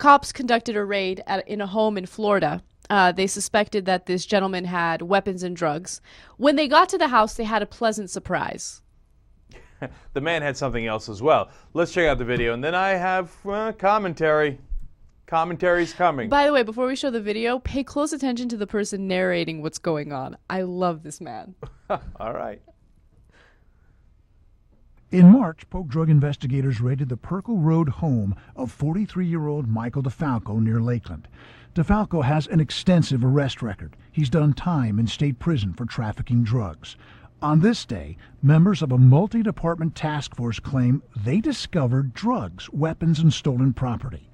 Cops conducted a raid in a home in Florida. They suspected that this gentleman had weapons and drugs. When they got to the house, they had a pleasant surprise. The man had something else as well. Let's check out the video, and then I have commentary. Commentary's coming. By the way, before we show the video, pay close attention to the person narrating what's going on. I love this man. All right. In March, Polk drug investigators raided the Perkle Road home of 43-year-old Michael DeFalco near Lakeland. DeFalco has an extensive arrest record. He's done time in state prison for trafficking drugs. On this day, members of a multi-department task force claim they discovered drugs, weapons, and stolen property.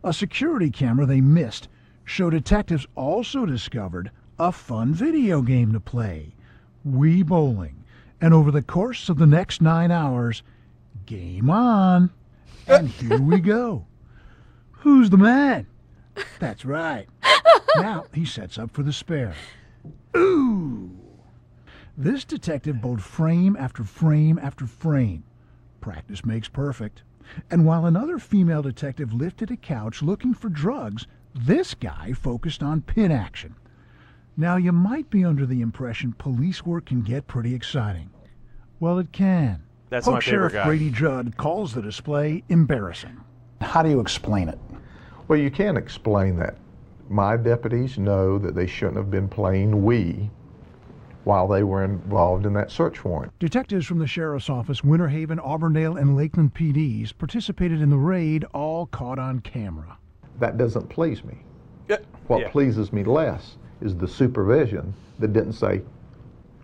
A security camera they missed showed detectives also discovered a fun video game to play, Wii Bowling. And over the course of the next 9 hours, game on. And here we go. Who's the man? That's right. Now he sets up for the spare. Ooh! This detective bowled frame after frame after frame. Practice makes perfect. And while another female detective lifted a couch looking for drugs, this guy focused on pin action. Now, you might be under the impression police work can get pretty exciting. Well, it can. That's Polk my favorite Sheriff guy. Brady Judd calls the display embarrassing. How do you explain it? Well, you can't explain that. My deputies know that they shouldn't have been playing Wii while they were involved in that search warrant. Detectives from the Sheriff's Office, Winter Haven, Auburndale, and Lakeland PDs participated in the raid, all caught on camera. That doesn't please me. Yeah. What pleases me less is the supervision that didn't say,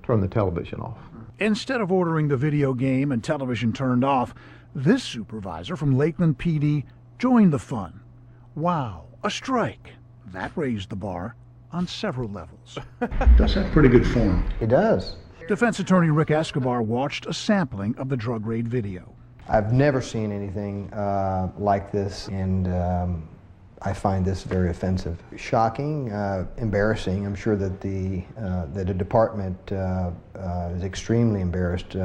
turn the television off. Instead of ordering the video game and television turned off, this supervisor from Lakeland PD joined the fun. Wow, a strike. That raised the bar on several levels. Does have pretty good form. It does. Defense attorney Rick Escobar watched a sampling of the drug raid video. I've never seen anything like this, and I find this very offensive. Shocking, embarrassing. I'm sure that the department is extremely embarrassed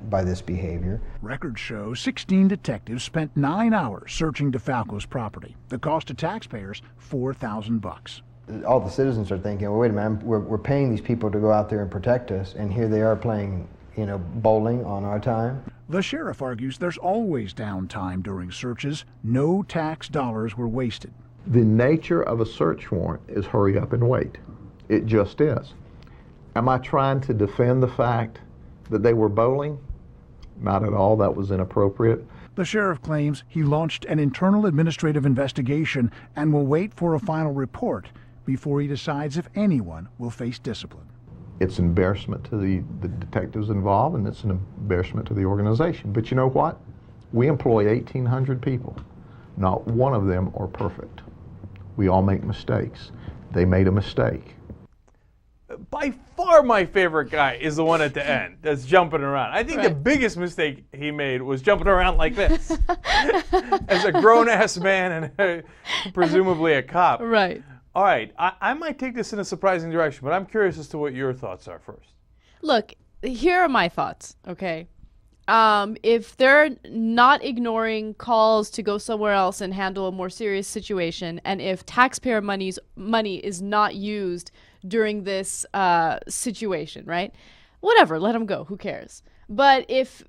by this behavior. Records show 16 detectives spent 9 hours searching DeFalco's property. The cost to taxpayers, $4,000. All the citizens are thinking, well, wait a minute, we're paying these people to go out there and protect us, and here they are playing, bowling on our time. The sheriff argues there's always downtime during searches. No tax dollars were wasted. The nature of a search warrant is hurry up and wait. It just is. Am I trying to defend the fact that they were bowling? Not at all. That was inappropriate. The sheriff claims he launched an internal administrative investigation and will wait for a final report before he decides if anyone will face discipline. It's an embarrassment to the detectives involved, and it's an embarrassment to the organization. But you know what? We employ 1,800 people. Not one of them are perfect. We all make mistakes. They made a mistake. By far my favorite guy is the one at the end that's jumping around. I think the biggest mistake he made was jumping around like this. As a grown-ass man and presumably a cop. Right. All right, I might take this in a surprising direction, but I'm curious as to what your thoughts are first. Look, here are my thoughts, okay? If they're not ignoring calls to go somewhere else and handle a more serious situation, and if taxpayer money is not used during this situation, right? Whatever, let them go. Who cares? But if,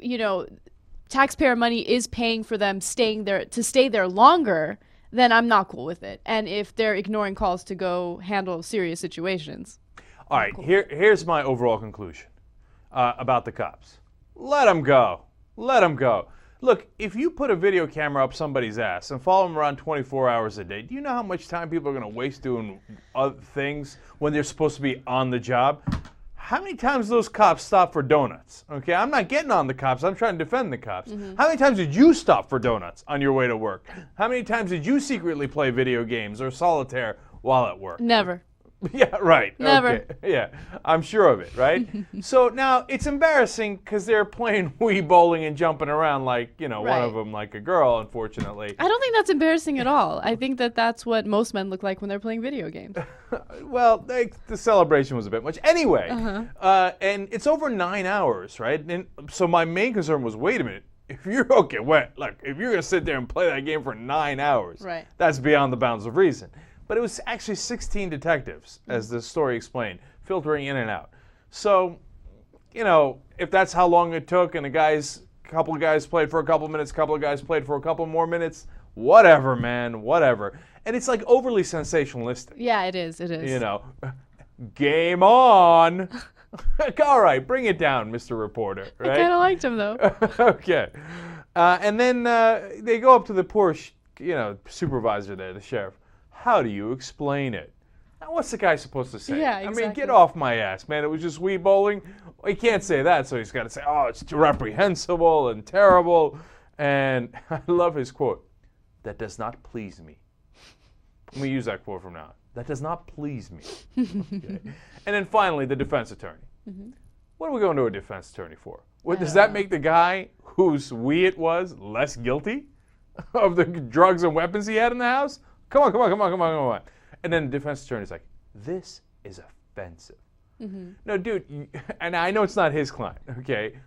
taxpayer money is paying for them stay there longer, then I'm not cool with it. And if they're ignoring calls to go handle serious situations. All right, here's my overall conclusion about the cops. Let them go. Let them go. Look, if you put a video camera up somebody's ass and follow them around 24 hours a day, do you know how much time people are going to waste doing other things when they're supposed to be on the job? How many times do those cops stop for donuts? Okay, I'm not getting on the cops. I'm trying to defend the cops. How many times did you stop for donuts on your way to work? How many times did you secretly play video games or solitaire while at work? Never. Yeah, right. Never. Okay. Yeah, I'm sure of it, right? So now it's embarrassing because they're playing Wii bowling and jumping around like, one of them like a girl, unfortunately. I don't think that's embarrassing at all. I think that that's what most men look like when they're playing video games. Well, the celebration was a bit much. Anyway, and it's over 9 hours, right? And so my main concern was, wait a minute, if you're okay, wait, look, if you're gonna sit there and play that game for 9 hours, Right. that's beyond the bounds of reason. But it was actually 16 detectives, as the story explained, filtering in and out. So, you know, if that's how long it took, and a couple of guys played for a couple minutes, a couple of guys played for a couple more minutes, whatever, man, whatever. And it's like overly sensationalistic. Yeah, it is. It is. You know, game on. All right, bring it down, Mr. Reporter. Right? I kind of liked him though. Okay. And then they go up to the poor, supervisor there, the sheriff. How do you explain it? Now, what's the guy supposed to say? Yeah, I mean, exactly. get off my ass, man. It was just wee bowling. Well, he can't say that, so he's got to say, oh, it's reprehensible and terrible. And I love his quote. That does not please me. Let me use that quote from now on. That does not please me. Okay. And then finally, the defense attorney. Mm-hmm. What are we going to a defense attorney for? Does that make the guy whose wee it was less guilty of the drugs and weapons he had in the house? Come on. And then the defense attorney's like, this is offensive. Mm-hmm. No, dude, and I know it's not his client, okay?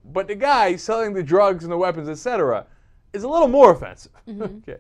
But the guy selling the drugs and the weapons, etc., is a little more offensive. Mm-hmm. Okay.